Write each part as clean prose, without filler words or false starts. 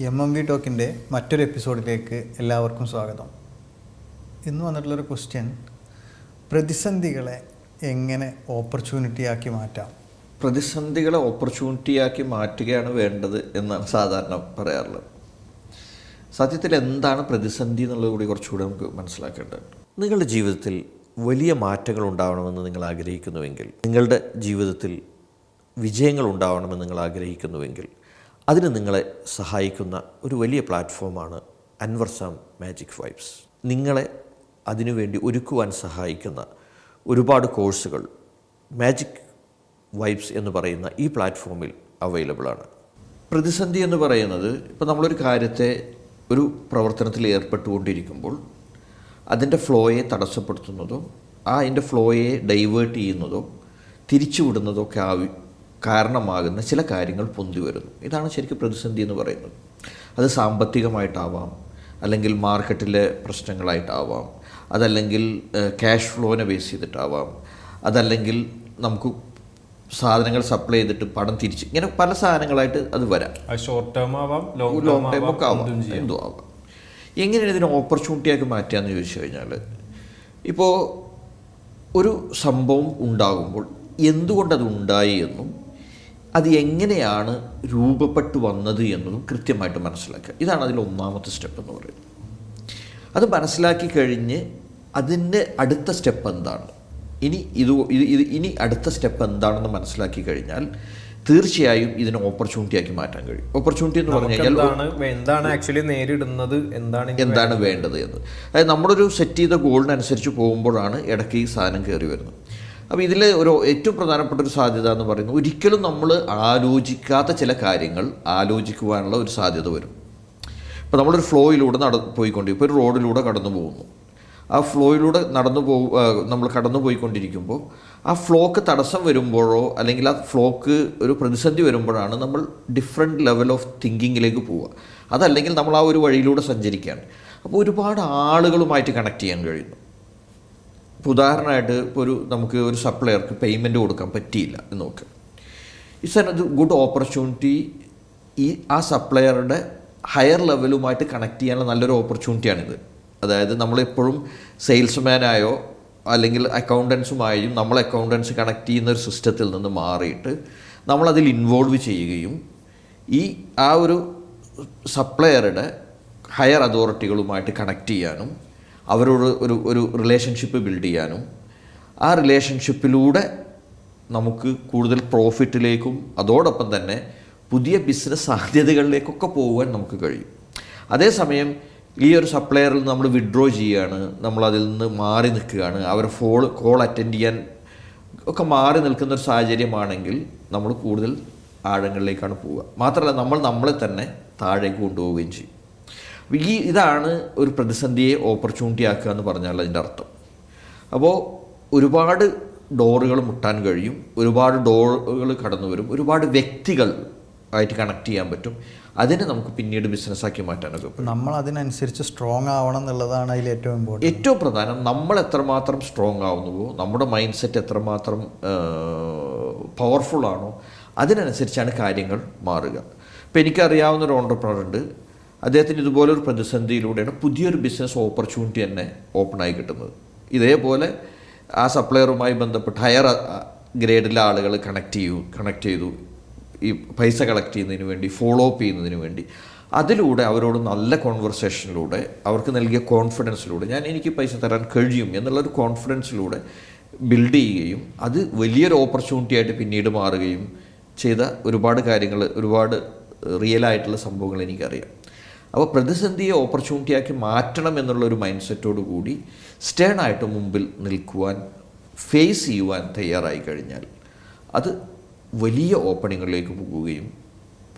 MMV ടോക്കിൻ്റെ മറ്റൊരു എപ്പിസോഡിലേക്ക് എല്ലാവർക്കും സ്വാഗതം. ഇന്ന് വന്നിട്ടുള്ളൊരു ക്വസ്റ്റ്യൻ, പ്രതിസന്ധികളെ എങ്ങനെ ഓപ്പർച്യൂണിറ്റിയാക്കി മാറ്റാം? പ്രതിസന്ധികളെ ഓപ്പർച്യൂണിറ്റിയാക്കി മാറ്റുകയാണ് വേണ്ടത് എന്നാണ് സാധാരണ പറയാറുള്ളത്. സത്യത്തിൽ എന്താണ് പ്രതിസന്ധി എന്നുള്ളത് കൂടി കുറച്ചുകൂടി നമുക്ക് മനസ്സിലാക്കേണ്ടതുണ്ട്. നിങ്ങളുടെ ജീവിതത്തിൽ വലിയ മാറ്റങ്ങൾ ഉണ്ടാവണമെന്ന് നിങ്ങൾ ആഗ്രഹിക്കുന്നുവെങ്കിൽ, നിങ്ങളുടെ ജീവിതത്തിൽ വിജയങ്ങൾ ഉണ്ടാവണമെന്ന് നിങ്ങൾ ആഗ്രഹിക്കുന്നുവെങ്കിൽ, അതിന് നിങ്ങളെ സഹായിക്കുന്ന ഒരു വലിയ പ്ലാറ്റ്ഫോമാണ് അൻവർ സാം മാജിക് വൈബ്സ്. നിങ്ങളെ അതിനുവേണ്ടി ഒരുക്കുവാൻ സഹായിക്കുന്ന ഒരുപാട് കോഴ്സുകൾ മാജിക് വൈബ്സ് എന്ന് പറയുന്ന ഈ പ്ലാറ്റ്ഫോമിൽ അവൈലബിൾ ആണ്. പ്രതിസന്ധി എന്ന് പറയുന്നത്, ഇപ്പോൾ നമ്മളൊരു കാര്യത്തെ ഒരു പ്രവർത്തനത്തിൽ ഏർപ്പെട്ടുകൊണ്ടിരിക്കുമ്പോൾ അതിൻ്റെ ഫ്ലോയെ തടസ്സപ്പെടുത്തുന്നതോ അതിൻ്റെ ഫ്ലോയെ ഡൈവേർട്ട് ചെയ്യുന്നതോ തിരിച്ചുവിടുന്നതോ ഒക്കെ കാരണമാകുന്ന ചില കാര്യങ്ങൾ പൊന്തി വരുന്നു. ഇതാണ് ശരിക്കും പ്രതിസന്ധി എന്ന് പറയുന്നത്. അത് സാമ്പത്തികമായിട്ടാവാം, അല്ലെങ്കിൽ മാർക്കറ്റിലെ പ്രശ്നങ്ങളായിട്ടാവാം, അതല്ലെങ്കിൽ ക്യാഷ് ഫ്ലോനെ ബേസ് ചെയ്തിട്ടാവാം, അതല്ലെങ്കിൽ നമുക്ക് സാധനങ്ങൾ സപ്ലൈ ചെയ്തിട്ട് പണം തിരിച്ച്, ഇങ്ങനെ പല സാധനങ്ങളായിട്ട് അത് വരാം. ഷോർട്ട് ടേം ആവാം, ലോങ് ടൈം ഒക്കെ ആവാം, എന്തോ ആവാം. എങ്ങനെയാണ് ഇതിനെ ഓപ്പർച്യൂണിറ്റിയാക്കി മാറ്റുകയെന്ന് ചോദിച്ചു കഴിഞ്ഞാൽ, ഇപ്പോൾ ഒരു സംഭവം ഉണ്ടാകുമ്പോൾ എന്തുകൊണ്ടത് ഉണ്ടായി എന്നും അത് എങ്ങനെയാണ് രൂപപ്പെട്ടു വന്നത് എന്നതും കൃത്യമായിട്ട് മനസ്സിലാക്കുക. ഇതാണ് അതിൽ ഒന്നാമത്തെ സ്റ്റെപ്പ് എന്ന് പറയുന്നത്. അത് മനസ്സിലാക്കി കഴിഞ്ഞ് അതിൻ്റെ അടുത്ത സ്റ്റെപ്പ് എന്താണ്, ഇനി അടുത്ത സ്റ്റെപ്പ് എന്താണെന്ന് മനസ്സിലാക്കി കഴിഞ്ഞാൽ തീർച്ചയായും ഇതിനെ ഓപ്പർച്യൂണിറ്റി ആക്കി മാറ്റാൻ കഴിയും. ഓപ്പർച്യൂണിറ്റി എന്ന് പറഞ്ഞു കഴിഞ്ഞാൽ എന്താണ് ആക്ച്വലി നേരിടുന്നത്, എന്താണ് വേണ്ടത് എന്ന്. അതായത് നമ്മളൊരു സെറ്റ് ചെയ്ത ഗോളിനനുസരിച്ച് പോകുമ്പോഴാണ് ഇടയ്ക്ക് ഈ സാധനം കയറി വരുന്നത്. അപ്പോൾ ഇതിൽ ഒരു ഏറ്റവും പ്രധാനപ്പെട്ട ഒരു സാധ്യത എന്ന് പറയുന്നത്, ഒരിക്കലും നമ്മൾ ആലോചിക്കാത്ത ചില കാര്യങ്ങൾ ആലോചിക്കുവാനുള്ള ഒരു സാധ്യത വരും. ഇപ്പോൾ നമ്മളൊരു ഫ്ലോയിലൂടെ പോയിക്കൊണ്ടിരിക്കും. ഇപ്പോൾ ഒരു റോഡിലൂടെ കടന്നു പോകുന്നു. ആ ഫ്ലോയിലൂടെ നമ്മൾ കടന്നു പോയിക്കൊണ്ടിരിക്കുമ്പോൾ ആ ഫ്ലോക്ക് തടസ്സം വരുമ്പോഴോ അല്ലെങ്കിൽ ആ ഫ്ലോക്ക് ഒരു പ്രതിസന്ധി വരുമ്പോഴാണ് നമ്മൾ ഡിഫറെൻറ്റ് ലെവൽ ഓഫ് തിങ്കിങ്ങിലേക്ക് പോവുക. അതല്ലെങ്കിൽ നമ്മൾ ആ ഒരു വഴിയിലൂടെ സഞ്ചരിക്കുകയാണ്. അപ്പോൾ ഒരുപാട് ആളുകളുമായിട്ട് കണക്ട് ചെയ്യാൻ കഴിയുന്നു. ഇപ്പോൾ ഉദാഹരണമായിട്ട് ഇപ്പോൾ നമുക്ക് ഒരു സപ്ലയർക്ക് പേയ്മെൻറ്റ് കൊടുക്കാൻ പറ്റിയില്ല എന്ന് നോക്കുക. It's an good opportunity. ആ സപ്ലയറുടെ ഹയർ ലെവലുമായിട്ട് കണക്ട് ചെയ്യാനുള്ള നല്ലൊരു ഓപ്പർച്യൂണിറ്റിയാണിത്. അതായത് നമ്മളെപ്പോഴും സെയിൽസ്മാനായോ അല്ലെങ്കിൽ അക്കൗണ്ടൻസുമായും നമ്മൾ അക്കൗണ്ടൻസ് കണക്ട് ചെയ്യുന്ന ഒരു സിസ്റ്റത്തിൽ നിന്ന് മാറിയിട്ട് നമ്മളതിൽ ഇൻവോൾവ് ചെയ്യുകയും ആ ഒരു സപ്ലയറുടെ ഹയർ അതോറിറ്റികളുമായിട്ട് കണക്ട് ചെയ്യാനും അവരോട് ഒരു റിലേഷൻഷിപ്പ് ബിൽഡ് ചെയ്യാനും ആ റിലേഷൻഷിപ്പിലൂടെ നമുക്ക് കൂടുതൽ പ്രോഫിറ്റിലേക്കും അതോടൊപ്പം തന്നെ പുതിയ ബിസിനസ് സാധ്യതകളിലേക്കൊക്കെ പോകാൻ നമുക്ക് കഴിയും. അതേസമയം ഈ ഒരു സപ്ലയറിൽ നമ്മൾ വിഡ്രോ ചെയ്യുകയാണ്, നമ്മളതിൽ നിന്ന് മാറി നിൽക്കുകയാണ്, അവർ കോൾ അറ്റൻഡ് ചെയ്യാൻ ഒക്കെ മാറി നിൽക്കുന്നൊരു സാഹചര്യമാണെങ്കിൽ നമ്മൾ കൂടുതൽ ആഴങ്ങളിലേക്കാണ് പോവുക. മാത്രമല്ല നമ്മളെ തന്നെ താഴേക്ക് കൊണ്ടുപോവുകയും ചെയ്യും. ഇതാണ് ഒരു പ്രതിസന്ധിയെ ഓപ്പർച്യൂണിറ്റി ആക്കുക എന്ന് പറഞ്ഞാൽ അതിൻ്റെ അർത്ഥം. അപ്പോൾ ഒരുപാട് ഡോറുകൾ മുട്ടാൻ കഴിയും, ഒരുപാട് ഡോറുകൾ കടന്നു വരും, ഒരുപാട് വ്യക്തികൾ ആയിട്ട് കണക്ട് ചെയ്യാൻ പറ്റും. അതിനെ നമുക്ക് പിന്നീട് ബിസിനസ്സാക്കി മാറ്റാനൊക്കെ പറ്റും. നമ്മൾ അതിനനുസരിച്ച് സ്ട്രോങ് ആവണം എന്നുള്ളതാണ് അതിൽ ഏറ്റവും പ്രധാനം. നമ്മൾ എത്രമാത്രം സ്ട്രോങ് ആവുന്നുവോ, നമ്മുടെ മൈൻഡ് സെറ്റ് എത്രമാത്രം പവർഫുള്ളാണോ, അതിനനുസരിച്ചാണ് കാര്യങ്ങൾ മാറുക. ഇപ്പോൾ എനിക്കറിയാവുന്നൊരു ഓൺട്രപ്രണർ ഉണ്ട്. അദ്ദേഹത്തിന് ഇതുപോലൊരു പ്രതിസന്ധിയിലൂടെയാണ് പുതിയൊരു ബിസിനസ് ഓപ്പർച്യൂണിറ്റി തന്നെ ഓപ്പണായി കിട്ടുന്നത്. ഇതേപോലെ ആ സപ്ലയറുമായി ബന്ധപ്പെട്ട് ഹയർ ഗ്രേഡിലെ ആളുകൾ കണക്ട് ചെയ്തു ഈ പൈസ കളക്ട് ചെയ്യുന്നതിന് വേണ്ടി, ഫോളോ അപ്പ് ചെയ്യുന്നതിന് വേണ്ടി. അതിലൂടെ അവരോട് നല്ല കോൺവെർസേഷനിലൂടെ, അവർക്ക് നൽകിയ കോൺഫിഡൻസിലൂടെ എനിക്ക് പൈസ തരാൻ കഴിയും എന്നുള്ളൊരു കോൺഫിഡൻസിലൂടെ ബിൽഡ് ചെയ്യുകയും അത് വലിയൊരു ഓപ്പർച്യൂണിറ്റി ആയിട്ട് പിന്നീട് മാറുകയും ചെയ്ത ഒരുപാട് കാര്യങ്ങൾ, ഒരുപാട് റിയലായിട്ടുള്ള സംഭവങ്ങൾ എനിക്കറിയാം. അപ്പോൾ പ്രതിസന്ധിയെ ഓപ്പർച്യൂണിറ്റിയാക്കി മാറ്റണം എന്നുള്ളൊരു മൈൻഡ് സെറ്റോടു കൂടി സ്റ്റേണായിട്ട് മുമ്പിൽ നിൽക്കുവാൻ, ഫേസ് ചെയ്യുവാൻ തയ്യാറായി കഴിഞ്ഞാൽ അത് വലിയ ഓപ്പണിങ്ങളിലേക്ക് പോകുകയും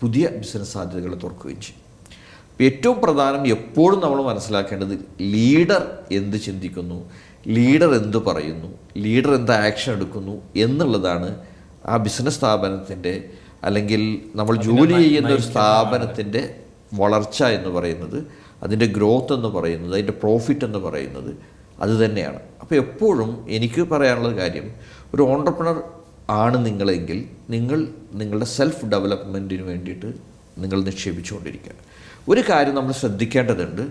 പുതിയ ബിസിനസ് സാധ്യതകൾ തുറക്കുകയും ചെയ്യും. ഏറ്റവും പ്രധാനം എപ്പോഴും നമ്മൾ മനസ്സിലാക്കേണ്ടത്, ലീഡർ എന്ത് ചിന്തിക്കുന്നു, ലീഡർ എന്ത് പറയുന്നു, ലീഡർ എന്ത് ആക്ഷൻ എടുക്കുന്നു എന്നുള്ളതാണ് ആ ബിസിനസ് സ്ഥാപനത്തിൻ്റെ അല്ലെങ്കിൽ നമ്മൾ ജോലി ചെയ്യുന്ന ഒരു സ്ഥാപനത്തിൻ്റെ വളർച്ച എന്ന് പറയുന്നത്, അതിൻ്റെ ഗ്രോത്ത് എന്ന് പറയുന്നത്, അതിൻ്റെ പ്രോഫിറ്റ് എന്ന് പറയുന്നത് അത് തന്നെയാണ്. അപ്പോൾ എപ്പോഴും എനിക്ക് പറയാനുള്ള കാര്യം, ഒരു ഓൺട്രപ്രണർ ആണ് നിങ്ങളെങ്കിൽ നിങ്ങൾ നിങ്ങളുടെ സെൽഫ് ഡെവലപ്മെൻറ്റിന് വേണ്ടിയിട്ട് നിങ്ങൾ നിക്ഷേപിച്ചുകൊണ്ടിരിക്കുക. ഒരു കാര്യം നമ്മൾ ശ്രദ്ധിക്കേണ്ടതുണ്ട്,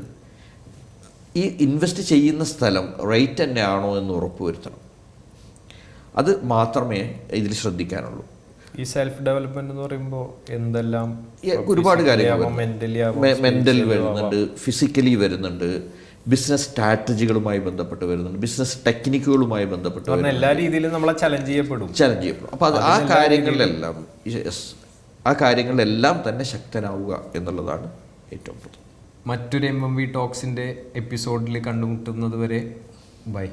ഈ ഇൻവെസ്റ്റ് ചെയ്യുന്ന സ്ഥലം റൈറ്റ് തന്നെയാണോ എന്ന് ഉറപ്പുവരുത്തണം. അത് മാത്രമേ ഇതിൽ ശ്രദ്ധിക്കാനുള്ളൂ. ഈ സെൽഫ് ഡെവലപ്മെന്റ് എന്ന് പറയുമ്പോൾ എന്തെല്ലാം ഒരുപാട് കാര്യങ്ങൾ മെൻ്റൽ മെന്റലി വരുന്നുണ്ട്, ഫിസിക്കലി വരുന്നുണ്ട്, ബിസിനസ് സ്ട്രാറ്റജികളുമായി ബന്ധപ്പെട്ട് വരുന്നുണ്ട്, ബിസിനസ് ടെക്നിക്കുകളുമായി ബന്ധപ്പെട്ട് എല്ലാ രീതിയിലും നമ്മളെ ചലഞ്ച് ചെയ്യപ്പെടും. അപ്പോൾ അത് ആ കാര്യങ്ങളിലെല്ലാം തന്നെ ശക്തനാവുക എന്നുള്ളതാണ് ഏറ്റവും പ്രധാനം. മറ്റൊരു MMV ടോക്സിന്റെ എപ്പിസോഡിൽ കണ്ടുമുട്ടുന്നത് വരെ ബൈ.